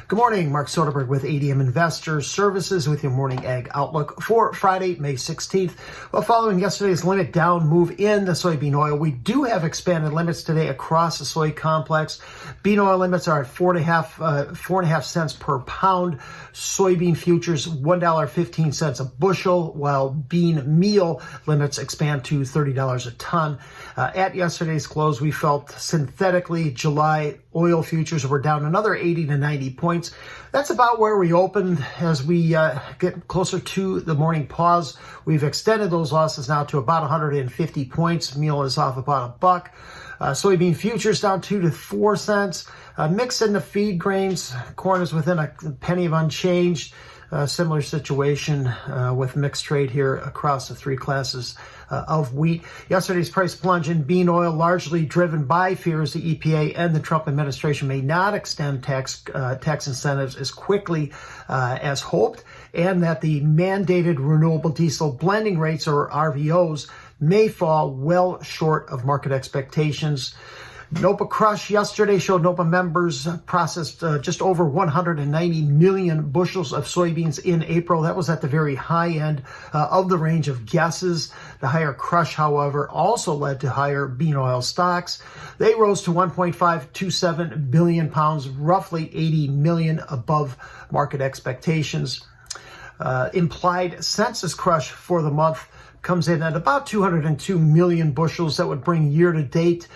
Good morning, Mark Soderberg with ADM Investor Services with your morning ag outlook for Friday, May 16th. Well, following yesterday's limit down move in the soybean oil, we do have expanded limits today across the soy complex. Bean oil limits are at 4.5 cents per pound. Soybean futures $1.15 a bushel, while bean meal limits expand to $30 a ton. At yesterday's close, we felt synthetically July oil futures were down another 80 to 90 points. That's about where we opened. As we get closer to the morning pause, we've extended those losses now to about 150 points. Meal is off about $1. Soybean futures down 2 to 4 cents. Mix in the feed grains. Corn is within a penny of unchanged. Similar situation with mixed trade here across the three classes of wheat. Yesterday's price plunge in bean oil largely driven by fears the EPA and the Trump administration may not extend tax incentives as quickly as hoped, and that the mandated renewable diesel blending rates, or RVOs, may fall well short of market expectations. NOPA crush yesterday showed NOPA members processed just over 190 million bushels of soybeans in April. That was at the very high end of the range of guesses. The higher crush, however, also led to higher bean oil stocks. They rose to 1.527 billion pounds, roughly 80 million above market expectations. Implied census crush for the month comes in at about 202 million bushels. That would bring year-to-date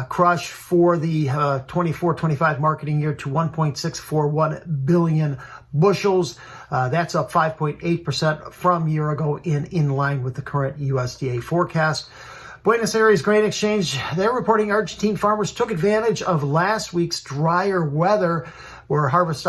crush for the 24-25 marketing year to 1.641 billion bushels. That's up 5.8% from a year ago, in line with the current USDA forecast. Buenos Aires Grain Exchange, they're reporting Argentine farmers took advantage of last week's drier weather, where harvest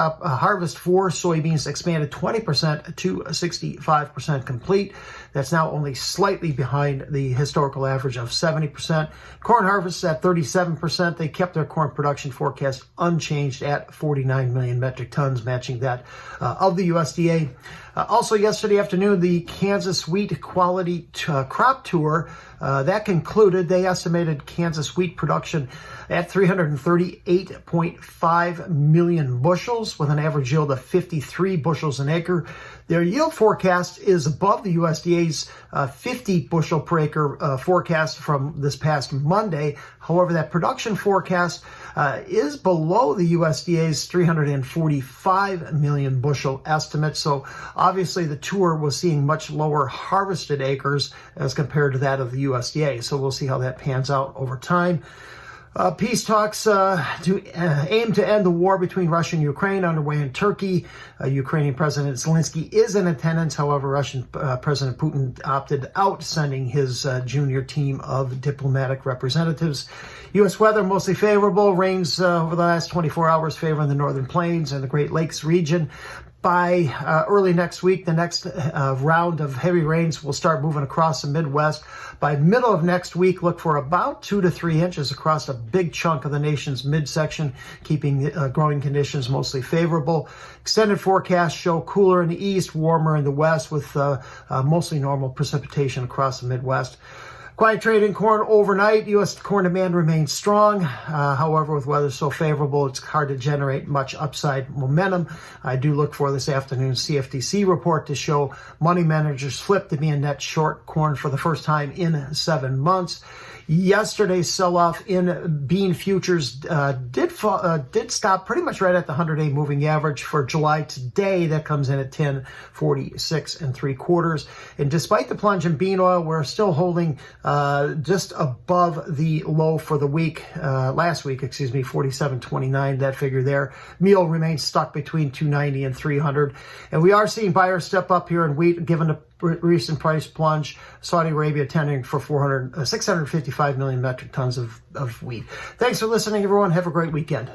for soybeans expanded 20% to 65% complete. That's now only slightly behind the historical average of 70%. Corn harvests at 37%. They kept their corn production forecast unchanged at 49 million metric tons, matching that of the USDA. Also yesterday afternoon, the Kansas Wheat Quality Crop Tour, that concluded. They estimated Kansas wheat production at 338.5 million bushels with an average yield of 53 bushels an acre. Their yield forecast is above the USDA's 50 bushel per acre forecast from this past Monday. However, that production forecast is below the USDA's 345 million bushel estimate. So obviously the tour was seeing much lower harvested acres as compared to that of the USDA. So we'll see how that pans out over time. Peace talks to aim to end the war between Russia and Ukraine underway in Turkey. Ukrainian President Zelensky is in attendance. However, Russian President Putin opted out, sending his junior team of diplomatic representatives. U.S. weather mostly favorable. Rains over the last 24 hours favoring the northern plains and the Great Lakes region. By early next week, the next round of heavy rains will start moving across the Midwest. By middle of next week, look for about 2 to 3 inches across a big chunk of the nation's midsection, keeping growing conditions mostly favorable. Extended forecasts show cooler in the east, warmer in the west, with mostly normal precipitation across the Midwest. Quiet trade in corn overnight. U.S. corn demand remains strong. However, with weather so favorable, it's hard to generate much upside momentum. I do look for this afternoon's CFTC report to show money managers flip to being net short corn for the first time in 7 months. Yesterday's sell-off in bean futures did stop pretty much right at the 100-day moving average for July. Today, that comes in at 10.46 3/4. And despite the plunge in bean oil, we're still holding just above the low for the week, last week, 47.29, that figure there. Meal remains stuck between 290 and 300. And we are seeing buyers step up here in wheat, given the recent price plunge. Saudi Arabia tendering for 655 million metric tons of wheat. Thanks for listening, everyone. Have a great weekend.